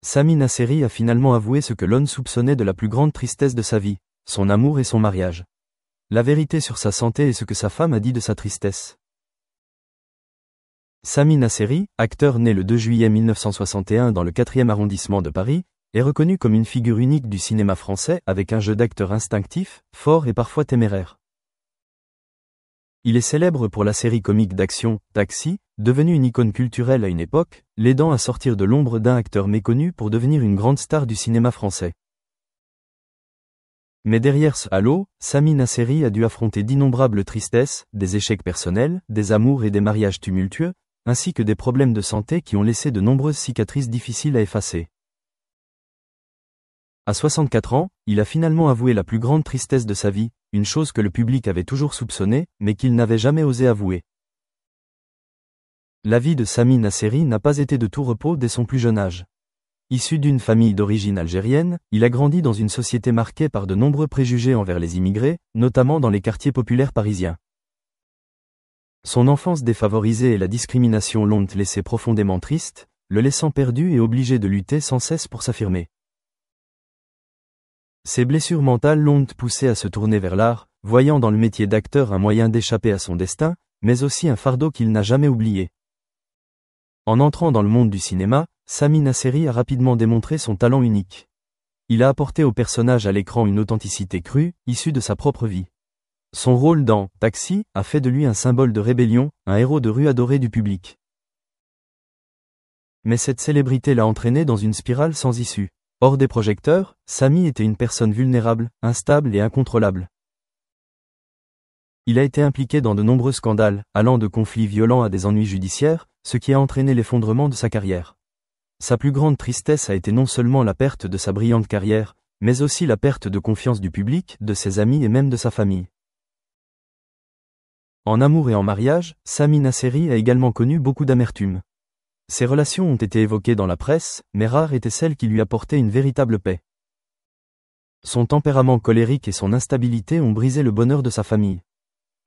Sami Nasseri a finalement avoué ce que l'on soupçonnait de la plus grande tristesse de sa vie, son amour et son mariage. La vérité sur sa santé et ce que sa femme a dit de sa tristesse. Sami Nasseri, acteur né le 2 juillet 1961 dans le 4e arrondissement de Paris, est reconnu comme une figure unique du cinéma français avec un jeu d'acteur instinctif, fort et parfois téméraire. Il est célèbre pour la série comique d'action, Taxi, devenue une icône culturelle à une époque, l'aidant à sortir de l'ombre d'un acteur méconnu pour devenir une grande star du cinéma français. Mais derrière ce halo, Sami Nasseri a dû affronter d'innombrables tristesses, des échecs personnels, des amours et des mariages tumultueux, ainsi que des problèmes de santé qui ont laissé de nombreuses cicatrices difficiles à effacer. À 64 ans, il a finalement avoué la plus grande tristesse de sa vie, une chose que le public avait toujours soupçonnée, mais qu'il n'avait jamais osé avouer. La vie de Sami Nasseri n'a pas été de tout repos dès son plus jeune âge. Issu d'une famille d'origine algérienne, il a grandi dans une société marquée par de nombreux préjugés envers les immigrés, notamment dans les quartiers populaires parisiens. Son enfance défavorisée et la discrimination l'ont laissé profondément triste, le laissant perdu et obligé de lutter sans cesse pour s'affirmer. Ses blessures mentales l'ont poussé à se tourner vers l'art, voyant dans le métier d'acteur un moyen d'échapper à son destin, mais aussi un fardeau qu'il n'a jamais oublié. En entrant dans le monde du cinéma, Sami Nasseri a rapidement démontré son talent unique. Il a apporté au personnage à l'écran une authenticité crue, issue de sa propre vie. Son rôle dans Taxi a fait de lui un symbole de rébellion, un héros de rue adoré du public. Mais cette célébrité l'a entraîné dans une spirale sans issue. Hors des projecteurs, Sami était une personne vulnérable, instable et incontrôlable. Il a été impliqué dans de nombreux scandales, allant de conflits violents à des ennuis judiciaires, ce qui a entraîné l'effondrement de sa carrière. Sa plus grande tristesse a été non seulement la perte de sa brillante carrière, mais aussi la perte de confiance du public, de ses amis et même de sa famille. En amour et en mariage, Sami Nasseri a également connu beaucoup d'amertume. Ses relations ont été évoquées dans la presse, mais rares étaient celles qui lui apportaient une véritable paix. Son tempérament colérique et son instabilité ont brisé le bonheur de sa famille.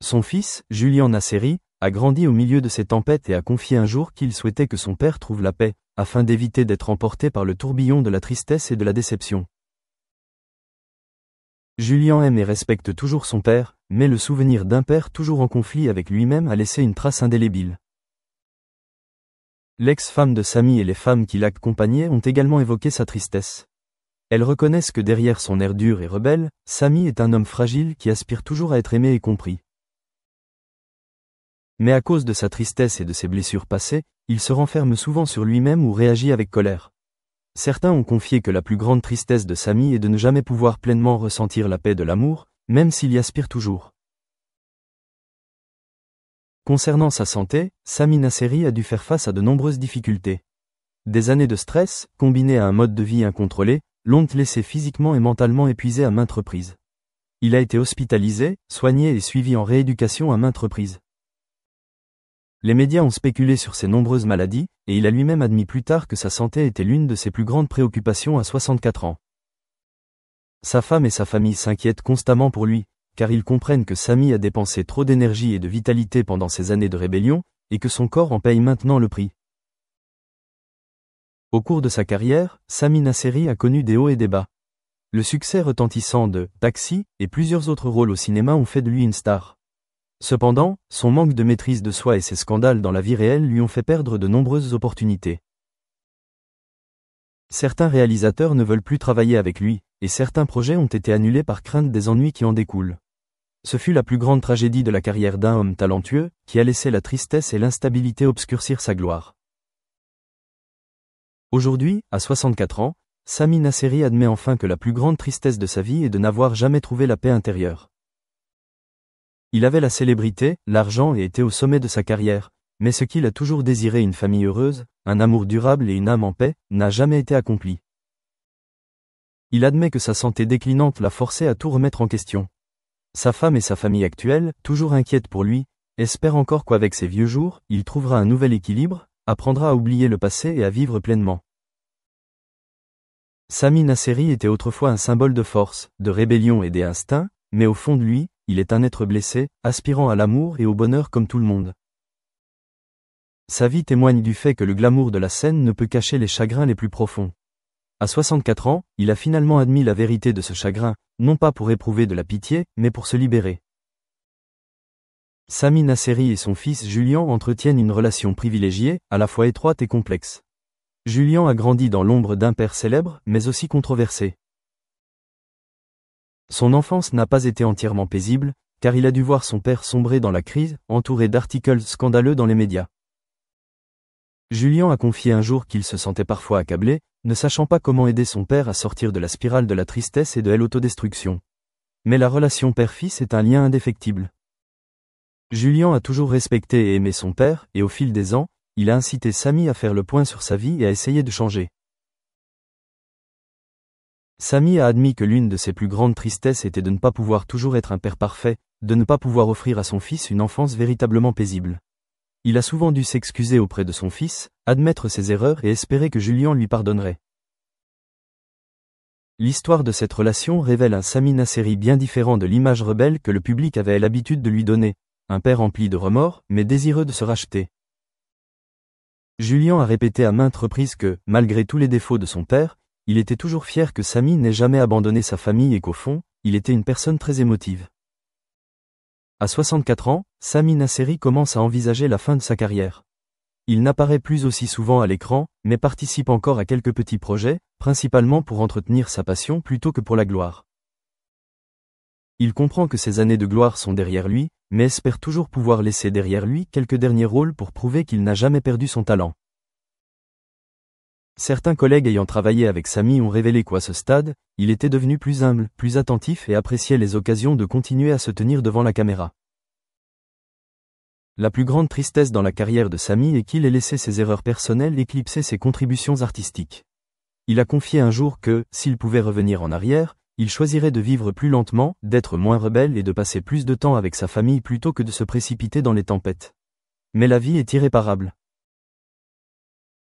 Son fils, Julian Nasseri, a grandi au milieu de ces tempêtes et a confié un jour qu'il souhaitait que son père trouve la paix, afin d'éviter d'être emporté par le tourbillon de la tristesse et de la déception. Julian aime et respecte toujours son père, mais le souvenir d'un père toujours en conflit avec lui-même a laissé une trace indélébile. L'ex-femme de Sami et les femmes qui l'accompagnaient ont également évoqué sa tristesse. Elles reconnaissent que derrière son air dur et rebelle, Sami est un homme fragile qui aspire toujours à être aimé et compris. Mais à cause de sa tristesse et de ses blessures passées, il se renferme souvent sur lui-même ou réagit avec colère. Certains ont confié que la plus grande tristesse de Sami est de ne jamais pouvoir pleinement ressentir la paix de l'amour, même s'il y aspire toujours. Concernant sa santé, Sami Nasseri a dû faire face à de nombreuses difficultés. Des années de stress, combinées à un mode de vie incontrôlé, l'ont laissé physiquement et mentalement épuisé à maintes reprises. Il a été hospitalisé, soigné et suivi en rééducation à maintes reprises. Les médias ont spéculé sur ses nombreuses maladies, et il a lui-même admis plus tard que sa santé était l'une de ses plus grandes préoccupations à 64 ans. Sa femme et sa famille s'inquiètent constamment pour lui, car ils comprennent que Sami a dépensé trop d'énergie et de vitalité pendant ces années de rébellion, et que son corps en paye maintenant le prix. Au cours de sa carrière, Sami Nasseri a connu des hauts et des bas. Le succès retentissant de Taxi et plusieurs autres rôles au cinéma ont fait de lui une star. Cependant, son manque de maîtrise de soi et ses scandales dans la vie réelle lui ont fait perdre de nombreuses opportunités. Certains réalisateurs ne veulent plus travailler avec lui, et certains projets ont été annulés par crainte des ennuis qui en découlent. Ce fut la plus grande tragédie de la carrière d'un homme talentueux, qui a laissé la tristesse et l'instabilité obscurcir sa gloire. Aujourd'hui, à 64 ans, Sami Nasseri admet enfin que la plus grande tristesse de sa vie est de n'avoir jamais trouvé la paix intérieure. Il avait la célébrité, l'argent et était au sommet de sa carrière, mais ce qu'il a toujours désiré, une famille heureuse, un amour durable et une âme en paix, n'a jamais été accompli. Il admet que sa santé déclinante l'a forcé à tout remettre en question. Sa femme et sa famille actuelle, toujours inquiètes pour lui, espèrent encore qu'avec ses vieux jours, il trouvera un nouvel équilibre, apprendra à oublier le passé et à vivre pleinement. Sami Nasseri était autrefois un symbole de force, de rébellion et d'instinct, mais au fond de lui, il est un être blessé, aspirant à l'amour et au bonheur comme tout le monde. Sa vie témoigne du fait que le glamour de la scène ne peut cacher les chagrins les plus profonds. À 64 ans, il a finalement admis la vérité de ce chagrin, non pas pour éprouver de la pitié, mais pour se libérer. Sami Nasseri et son fils Julian entretiennent une relation privilégiée, à la fois étroite et complexe. Julian a grandi dans l'ombre d'un père célèbre, mais aussi controversé. Son enfance n'a pas été entièrement paisible, car il a dû voir son père sombrer dans la crise, entouré d'articles scandaleux dans les médias. Julian a confié un jour qu'il se sentait parfois accablé, ne sachant pas comment aider son père à sortir de la spirale de la tristesse et de l'autodestruction. Mais la relation père-fils est un lien indéfectible. Julian a toujours respecté et aimé son père, et au fil des ans, il a incité Sami à faire le point sur sa vie et à essayer de changer. Sami a admis que l'une de ses plus grandes tristesses était de ne pas pouvoir toujours être un père parfait, de ne pas pouvoir offrir à son fils une enfance véritablement paisible. Il a souvent dû s'excuser auprès de son fils, admettre ses erreurs et espérer que Julian lui pardonnerait. L'histoire de cette relation révèle un Sami Nasseri bien différent de l'image rebelle que le public avait l'habitude de lui donner, un père empli de remords, mais désireux de se racheter. Julian a répété à maintes reprises que, malgré tous les défauts de son père, il était toujours fier que Sami n'ait jamais abandonné sa famille et qu'au fond, il était une personne très émotive. À 64 ans, Sami Nasseri commence à envisager la fin de sa carrière. Il n'apparaît plus aussi souvent à l'écran, mais participe encore à quelques petits projets, principalement pour entretenir sa passion plutôt que pour la gloire. Il comprend que ces années de gloire sont derrière lui, mais espère toujours pouvoir laisser derrière lui quelques derniers rôles pour prouver qu'il n'a jamais perdu son talent. Certains collègues ayant travaillé avec Sami ont révélé qu'à ce stade, il était devenu plus humble, plus attentif et appréciait les occasions de continuer à se tenir devant la caméra. La plus grande tristesse dans la carrière de Sami est qu'il ait laissé ses erreurs personnelles éclipser ses contributions artistiques. Il a confié un jour que, s'il pouvait revenir en arrière, il choisirait de vivre plus lentement, d'être moins rebelle et de passer plus de temps avec sa famille plutôt que de se précipiter dans les tempêtes. Mais la vie est irréparable.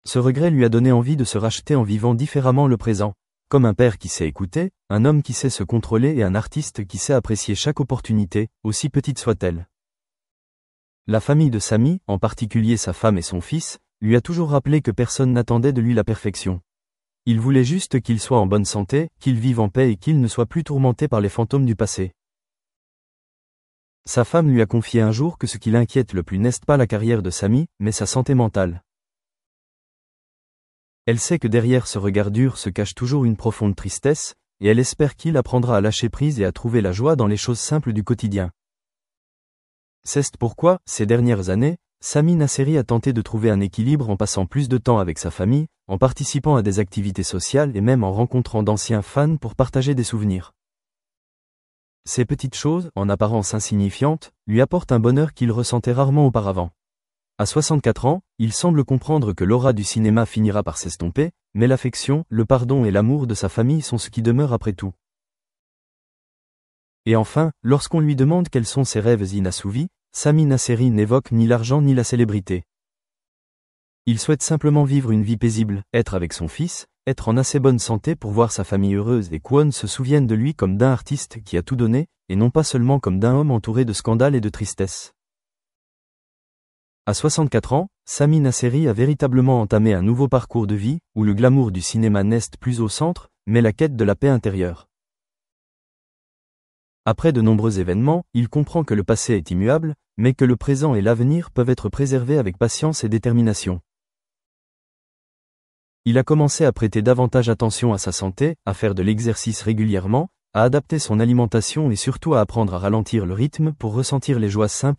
Ce regret lui a donné envie de se racheter en vivant différemment le présent, comme un père qui sait écouter, un homme qui sait se contrôler et un artiste qui sait apprécier chaque opportunité, aussi petite soit-elle. La famille de Sami, en particulier sa femme et son fils, lui a toujours rappelé que personne n'attendait de lui la perfection. Il voulait juste qu'il soit en bonne santé, qu'il vive en paix et qu'il ne soit plus tourmenté par les fantômes du passé. Sa femme lui a confié un jour que ce qui l'inquiète le plus n'est pas la carrière de Sami, mais sa santé mentale. Elle sait que derrière ce regard dur se cache toujours une profonde tristesse, et elle espère qu'il apprendra à lâcher prise et à trouver la joie dans les choses simples du quotidien. C'est pourquoi, ces dernières années, Sami Nasseri a tenté de trouver un équilibre en passant plus de temps avec sa famille, en participant à des activités sociales et même en rencontrant d'anciens fans pour partager des souvenirs. Ces petites choses, en apparence insignifiantes, lui apportent un bonheur qu'il ressentait rarement auparavant. À 64 ans, il semble comprendre que l'aura du cinéma finira par s'estomper, mais l'affection, le pardon et l'amour de sa famille sont ce qui demeure après tout. Et enfin, lorsqu'on lui demande quels sont ses rêves inassouvis, Sami Nasseri n'évoque ni l'argent ni la célébrité. Il souhaite simplement vivre une vie paisible, être avec son fils, être en assez bonne santé pour voir sa famille heureuse et qu'on se souvienne de lui comme d'un artiste qui a tout donné, et non pas seulement comme d'un homme entouré de scandales et de tristesse. À 64 ans, Sami Nasseri a véritablement entamé un nouveau parcours de vie, où le glamour du cinéma n'est plus au centre, mais la quête de la paix intérieure. Après de nombreux événements, il comprend que le passé est immuable, mais que le présent et l'avenir peuvent être préservés avec patience et détermination. Il a commencé à prêter davantage attention à sa santé, à faire de l'exercice régulièrement, à adapter son alimentation et surtout à apprendre à ralentir le rythme pour ressentir les joies simples